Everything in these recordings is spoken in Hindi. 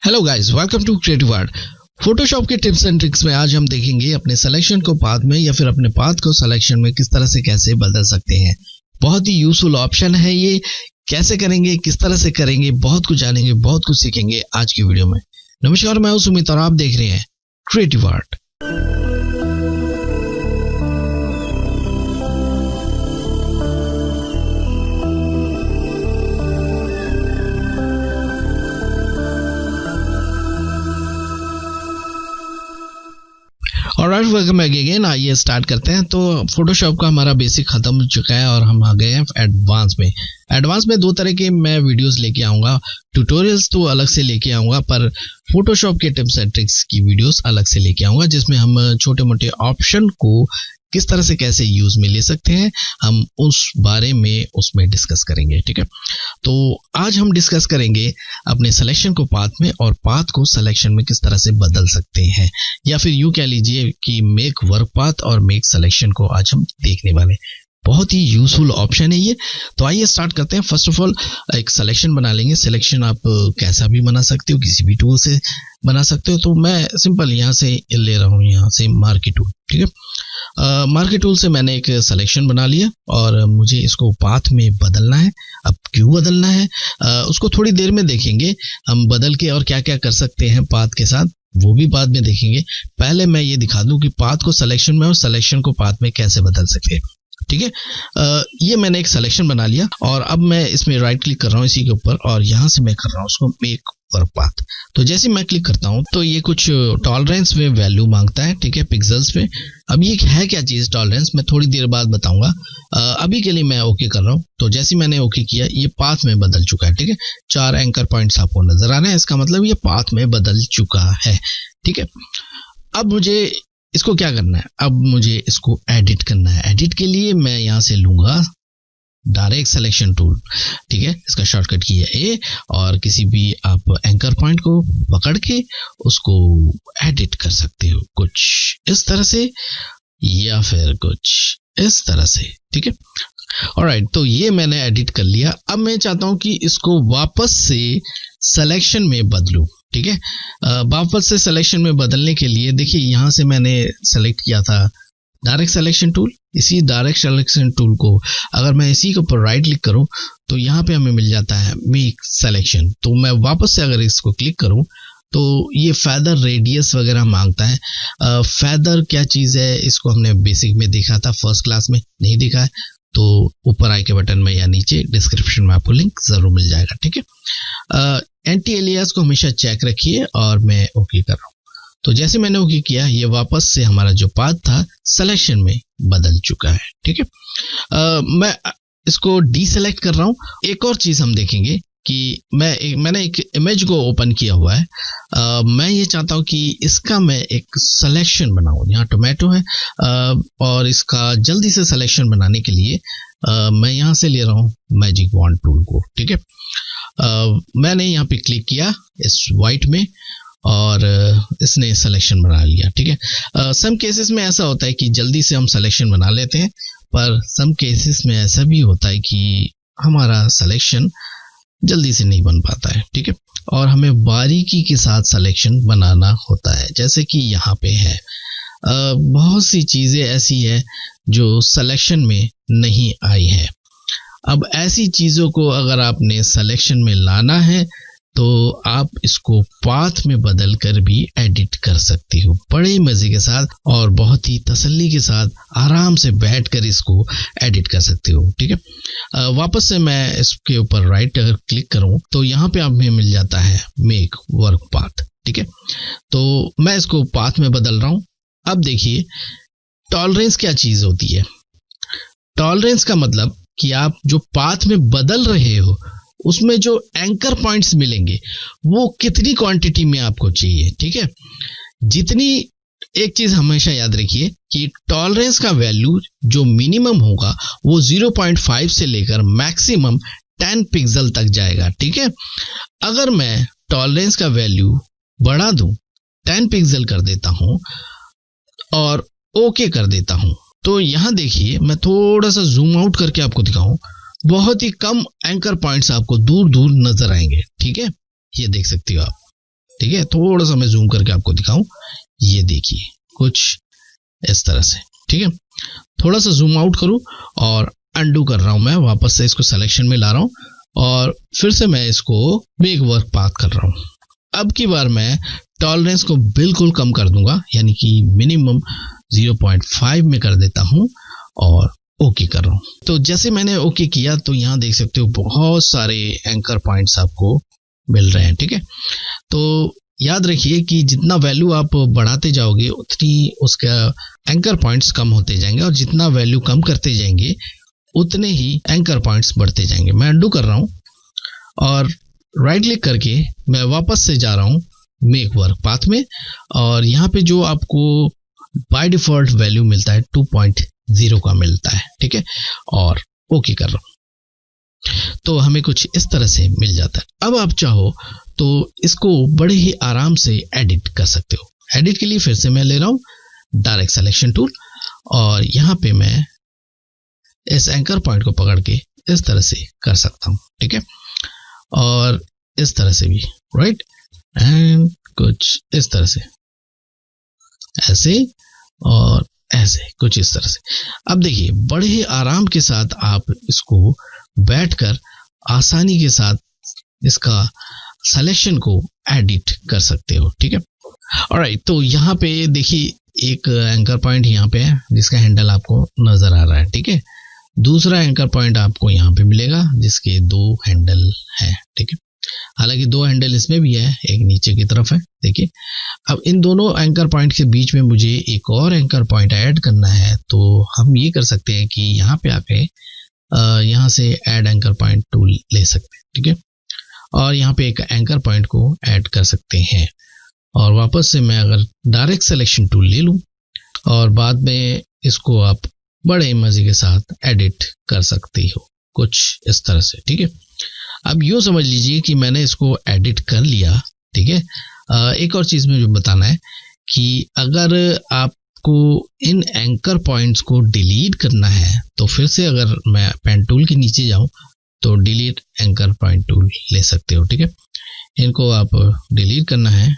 Hello guys, welcome to creative art. Photoshop के टिप्स एंड ट्रिक्स में आज हम देखेंगे अपने सिलेक्शन को पाथ में या फिर अपने पाथ को सिलेक्शन में किस तरह से कैसे बदल सकते हैं। बहुत ही यूजफुल ऑप्शन है ये। कैसे करेंगे, किस तरह से करेंगे, बहुत कुछ जानेंगे, बहुत कुछ सीखेंगे आज की वीडियो में। नमस्कार, मैं हूं सुमित और आप देख रहे हैं creative art. Alright, welcome back again. आइए स्टार्ट करते हैं। तो फोटोशॉप का हमारा बेसिक खत्म हो चुका है और हम आ गए हैं एडवांस में। एडवांस में दो तरह के मैं वीडियोस लेके आऊंगा। ट्यूटोरियल्स तो अलग से लेके आऊंगा, पर फोटोशॉप के टिप्स एंड ट्रिक्स की वीडियोस अलग से लेके आऊंगा, जिसमें हम छोटे मोटे ऑप्शन को किस तरह से कैसे यूज में ले सकते हैं, हम उस बारे में उसमें डिस्कस करेंगे। ठीक है, तो आज हम डिस्कस करेंगे अपने सिलेक्शन को पाथ में और पाथ को सिलेक्शन में किस तरह से बदल सकते हैं, या फिर यूं कह लीजिए कि मेक वर्क पाथ और मेक सिलेक्शन को आज हम देखने वाले। बहुत ही यूजफुल ऑप्शन है ये। तो आइए स्टार्ट करते हैं। फर्स्ट ऑफ ऑल एक सिलेक्शन बना लेंगे। सिलेक्शन आप कैसा भी बना सकते हो, किसी भी टूल से बना सकते हो। तो मैं सिंपल यहाँ से ले रहा हूँ, यहाँ से मार्की टूल। ठीक है, मार्की टूल से मैंने एक सिलेक्शन बना लिया और मुझे इसको पाथ में बदलना है। अब क्यों बदलना है उसको थोड़ी देर में देखेंगे हम, बदल के और क्या क्या कर सकते हैं पाथ के साथ, वो भी बाद में देखेंगे। पहले मैं ये दिखा दूं कि पाथ को सिलेक्शन में और सिलेक्शन को पाथ में कैसे बदल सकते हैं। ठीक है, ये मैंने एक सिलेक्शन बना लिया और अब मैं इसमें राइट क्लिक कर रहा हूँ इसी के ऊपर, और यहाँ से मैं कर रहा हूँ उसको मेक वर्क पाथ। तो जैसे मैं क्लिक करता हूँ तो ये कुछ टॉलरेंस में वैल्यू मांगता है। ठीक है, पिक्सल्स पे। अब ये है क्या चीज टॉलरेंस, मैं थोड़ी देर बाद बताऊंगा। अभी के लिए मैं ओके कर रहा हूँ। तो जैसे मैंने ओके किया, ये पाथ में बदल चुका है। ठीक है, 4 एंकर पॉइंट्स आपको नजर आ रहे हैं, इसका मतलब ये पाथ में बदल चुका है। ठीक है, अब मुझे इसको क्या करना है, अब मुझे इसको एडिट करना है। एडिट के लिए मैं यहां से लूंगा डायरेक्ट सिलेक्शन टूल। ठीक है, इसका शॉर्टकट की है ए, और किसी भी आप एंकर पॉइंट को पकड़ के उसको एडिट कर सकते हो, कुछ इस तरह से या फिर कुछ इस तरह से। ठीक है, ऑलराइट, तो ये मैंने एडिट कर लिया। अब मैं चाहता हूं कि इसको वापस से सिलेक्शन में बदलूं। ठीक है, वापस से सिलेक्शन में बदलने के लिए देखिए यहाँ से मैंने सेलेक्ट किया था डायरेक्ट सिलेक्शन टूल। इसी डायरेक्ट सिलेक्शन टूल को अगर मैं इसी के ऊपर राइट क्लिक करूं तो यहाँ पे हमें मिल जाता है मेक सिलेक्शन। तो मैं वापस से अगर इसको क्लिक करूं तो ये फेदर रेडियस वगैरह मांगता है। फेदर क्या चीज है, इसको हमने बेसिक में देखा था, फर्स्ट क्लास में नहीं देखा है तो ऊपर आई के बटन में या नीचे डिस्क्रिप्शन में आपको लिंक जरूर मिल जाएगा। ठीक है, एंटी एलियास को हमेशा चेक रखिए और मैं ओके कर रहा हूँ। तो जैसे मैंने ओके किया, ये वापस से हमारा जो पाथ था सिलेक्शन में बदल चुका है। ठीक है, मैं इसको डीसेलेक्ट कर रहा हूँ। एक और चीज हम देखेंगे कि मैंने एक इमेज को ओपन किया हुआ है। मैं ये चाहता हूँ कि इसका मैं एक सिलेक्शन बनाऊँ। यहाँ टोमेटो है और इसका जल्दी से सिलेक्शन बनाने के लिए मैं यहाँ से ले रहा हूँ मैजिक वॉन्ड टूल को। ठीक है, मैंने यहाँ पे क्लिक किया इस वाइट में और इसने सिलेक्शन बना लिया। ठीक है, सम केसेस में ऐसा होता है कि जल्दी से हम सिलेक्शन बना लेते हैं, पर सम केसेस में ऐसा भी होता है कि हमारा सिलेक्शन जल्दी से नहीं बन पाता है। ठीक है, और हमें बारीकी के साथ सिलेक्शन बनाना होता है, जैसे कि यहाँ पे है। बहुत सी चीजें ऐसी है जो सिलेक्शन में नहीं आई है। अब ऐसी चीजों को अगर आपने सिलेक्शन में लाना है तो आप इसको पाथ में बदल कर भी एडिट कर सकते हो, बड़े मजे के साथ और बहुत ही तसल्ली के साथ आराम से बैठ कर इसको एडिट कर सकते हो। ठीक है, वापस से मैं इसके ऊपर राइट अगर क्लिक करूं तो यहाँ पे हमें मिल जाता है मेक वर्क पाथ। ठीक है, तो मैं इसको पाथ में बदल रहा हूं। अब देखिए टॉलरेंस क्या चीज होती है। टॉलरेंस का मतलब कि आप जो पाथ में बदल रहे हो उसमें जो एंकर पॉइंट्स मिलेंगे वो कितनी क्वांटिटी में आपको चाहिए। ठीक है, जितनी, एक चीज हमेशा याद रखिए कि टॉलरेंस का वैल्यू जो मिनिमम होगा वो 0.5 से लेकर मैक्सिमम 10 पिक्सल तक जाएगा। ठीक है, अगर मैं टॉलरेंस का वैल्यू बढ़ा दूं, 10 पिक्सल कर देता हूं और ओके कर देता हूं, तो यहां देखिए मैं थोड़ा सा जूम आउट करके आपको दिखाऊं, बहुत ही कम एंकर पॉइंट्स आपको दूर दूर नजर आएंगे। ठीक है, ये देख सकते हो आप। ठीक है, थोड़ा सा मैं जूम करके आपको दिखाऊं, ये देखिए कुछ इस तरह से। ठीक है, थोड़ा सा जूम आउट करूं और अंडू कर रहा हूं, मैं वापस से इसको सिलेक्शन में ला रहा हूं और फिर से मैं इसको मेक वर्क पाथ कर रहा हूं। अब की बार मैं टॉलरेंस को बिल्कुल कम कर दूंगा, यानी कि मिनिमम 0.5 में कर देता हूं और ओके कर रहा हूं। तो जैसे मैंने ओके किया तो यहां देख सकते हो बहुत सारे एंकर पॉइंट्स आपको मिल रहे हैं। ठीक है, तो याद रखिए कि जितना वैल्यू आप बढ़ाते जाओगे उतनी उसका एंकर पॉइंट्स कम होते जाएंगे और जितना वैल्यू कम करते जाएंगे उतने ही एंकर पॉइंट्स बढ़ते जाएंगे। मैं अंडू कर रहा हूं और राइट क्लिक करके मैं वापस से जा रहा हूं मेक वर्क पाथ में और यहाँ पे जो आपको बाय डिफॉल्ट वैल्यू मिलता है 2.0 का मिलता है। ठीक है, और ओके कर रहा हूं तो हमें कुछ इस तरह से मिल जाता है। अब आप चाहो तो इसको बड़े ही आराम से एडिट कर सकते हो। एडिट के लिए फिर से मैं ले रहा हूं डायरेक्ट सिलेक्शन टूल और यहाँ पे मैं इस एंकर पॉइंट को पकड़ के इस तरह से कर सकता हूं। ठीक है, और इस तरह से भी, राइट, एंड कुछ इस तरह से, ऐसे और ऐसे, कुछ इस तरह से। अब देखिए बड़े ही आराम के साथ आप इसको बैठकर आसानी के साथ इसका सिलेक्शन को एडिट कर सकते हो। ठीक है, ऑलराइट, तो यहाँ पे देखिए एक एंकर पॉइंट यहाँ पे है जिसका हैंडल आपको नजर आ रहा है। ठीक है, दूसरा एंकर पॉइंट आपको यहाँ पे मिलेगा जिसके 2 हैंडल है। ठीक है, हालांकि 2 हैंडल इसमें भी है, एक नीचे की तरफ है। देखिए अब इन दोनों एंकर पॉइंट के बीच में मुझे एक और एंकर पॉइंट ऐड करना है, तो हम ये कर सकते हैं कि यहाँ पे आके यहाँ से ऐड एंकर पॉइंट टूल ले सकते हैं। ठीक है, और यहाँ पे एक एंकर पॉइंट को ऐड कर सकते हैं और वापस से मैं अगर डायरेक्ट सिलेक्शन टूल ले लूँ और बाद में इसको आप बड़े मजे के साथ एडिट कर सकते हो कुछ इस तरह से। ठीक है, अब यूँ समझ लीजिए कि मैंने इसको एडिट कर लिया। ठीक है, एक और चीज़ मुझे बताना है कि अगर आपको इन एंकर पॉइंट्स को डिलीट करना है तो फिर से अगर मैं पेन टूल के नीचे जाऊं तो डिलीट एंकर पॉइंट टूल ले सकते हो। ठीक है, इनको आप डिलीट करना है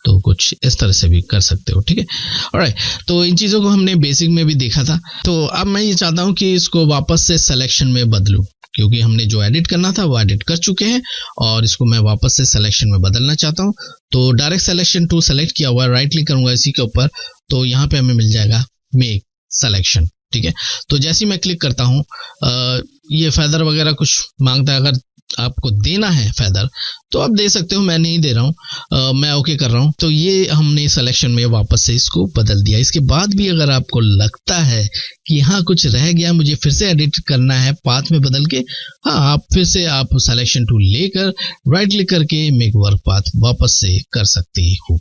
तो कुछ इस तरह से भी कर सकते हो। ठीक है, ऑलराइट, तो इन चीज़ों को हमने बेसिक में भी देखा था। तो अब मैं ये चाहता हूँ कि इसको वापस से सिलेक्शन में बदलूँ, क्योंकि हमने जो एडिट करना था वो एडिट कर चुके हैं और इसको मैं वापस से सिलेक्शन में बदलना चाहता हूँ। तो डायरेक्ट सिलेक्शन टूल सेलेक्ट किया हुआ है, राइट क्लिक करूंगा इसी के ऊपर तो यहाँ पे हमें मिल जाएगा मेक सिलेक्शन। ठीक है, तो जैसे ही मैं क्लिक करता हूँ ये फेदर वगैरह कुछ मांगता है, अगर आपको देना है फेदर तो आप दे सकते हो, मैं नहीं दे रहा हूँ, मैं ओके कर रहा हूँ। तो ये हमने सिलेक्शन में वापस से इसको बदल दिया। इसके बाद भी अगर आपको लगता है कि हाँ कुछ रह गया, मुझे फिर से एडिट करना है पाथ में बदल के, हाँ आप फिर से आप सिलेक्शन टूल लेकर राइट क्लिक करके मेक वर्क पाथ वापस से कर सकते हो।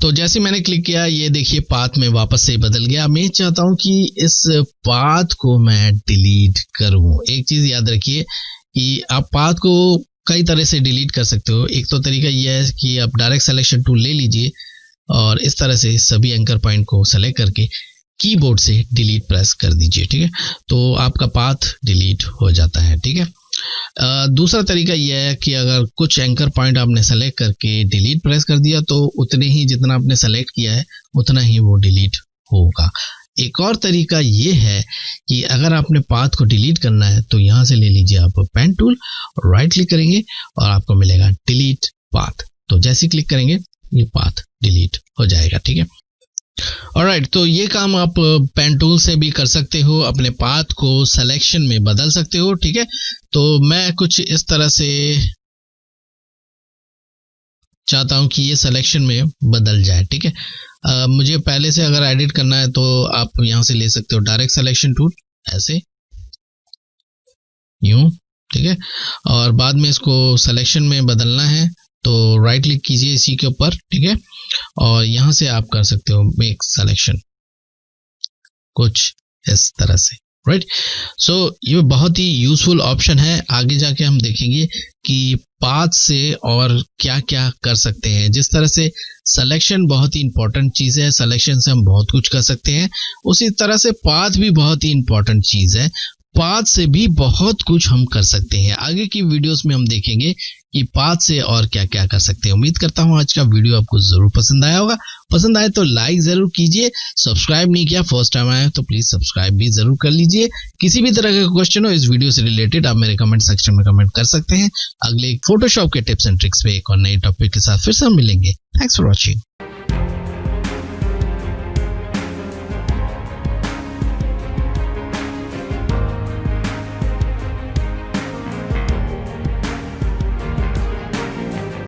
तो जैसे मैंने क्लिक किया ये देखिए पाथ में वापस से बदल गया। मैं चाहता हूं कि इस पाथ को मैं डिलीट करूं। एक चीज याद रखिए कि आप पाथ को कई तरह से डिलीट कर सकते हो। एक तो तरीका यह है कि आप डायरेक्ट सिलेक्शन टूल ले लीजिए और इस तरह से सभी एंकर पॉइंट को सेलेक्ट करके कीबोर्ड से डिलीट प्रेस कर दीजिए। ठीक है, तो आपका पाथ डिलीट हो जाता है। ठीक है, दूसरा तरीका यह है कि अगर कुछ एंकर पॉइंट आपने सेलेक्ट करके डिलीट प्रेस कर दिया तो उतने ही जितना आपने सेलेक्ट किया है उतना ही वो डिलीट होगा। एक और तरीका ये है कि अगर आपने पाथ को डिलीट करना है तो यहाँ से ले लीजिए आप पेन टूल और राइट क्लिक करेंगे और आपको मिलेगा डिलीट पाथ। तो जैसे क्लिक करेंगे ये पाथ डिलीट हो जाएगा। ठीक है, ऑलराइट, तो ये काम आप पेन टूल से भी कर सकते हो, अपने पाथ को सिलेक्शन में बदल सकते हो। ठीक है, तो मैं कुछ इस तरह से चाहता हूं कि ये सिलेक्शन में बदल जाए। ठीक है, मुझे पहले से अगर एडिट करना है तो आप यहां से ले सकते हो डायरेक्ट सिलेक्शन टूल, ऐसे यूं। ठीक है, और बाद में इसको सिलेक्शन में बदलना है तो राइट क्लिक कीजिए इसी के ऊपर। ठीक है, और यहां से आप कर सकते हो मेक सिलेक्शन कुछ इस तरह से, राइट। सो ये बहुत ही यूजफुल ऑप्शन है। आगे जाके हम देखेंगे कि पाथ से और क्या क्या कर सकते हैं। जिस तरह से सिलेक्शन बहुत ही इंपॉर्टेंट चीज है, सिलेक्शन से हम बहुत कुछ कर सकते हैं, उसी तरह से पाथ भी बहुत ही इंपॉर्टेंट चीज है। पाथ से भी बहुत कुछ हम कर सकते हैं। आगे की वीडियोस में हम देखेंगे कि पाथ से और क्या क्या कर सकते हैं। उम्मीद करता हूं आज का वीडियो आपको जरूर पसंद आया होगा। पसंद आए तो लाइक जरूर कीजिए। सब्सक्राइब नहीं किया, फर्स्ट टाइम आया तो प्लीज सब्सक्राइब भी जरूर कर लीजिए। किसी भी तरह का क्वेश्चन हो इस वीडियो से रिलेटेड आप मेरे कमेंट सेक्शन में कमेंट कर सकते हैं। अगले फोटोशॉप के टिप्स एंड ट्रिक्स पे एक और नए टॉपिक के साथ फिर से हम मिलेंगे। Thanks for watching.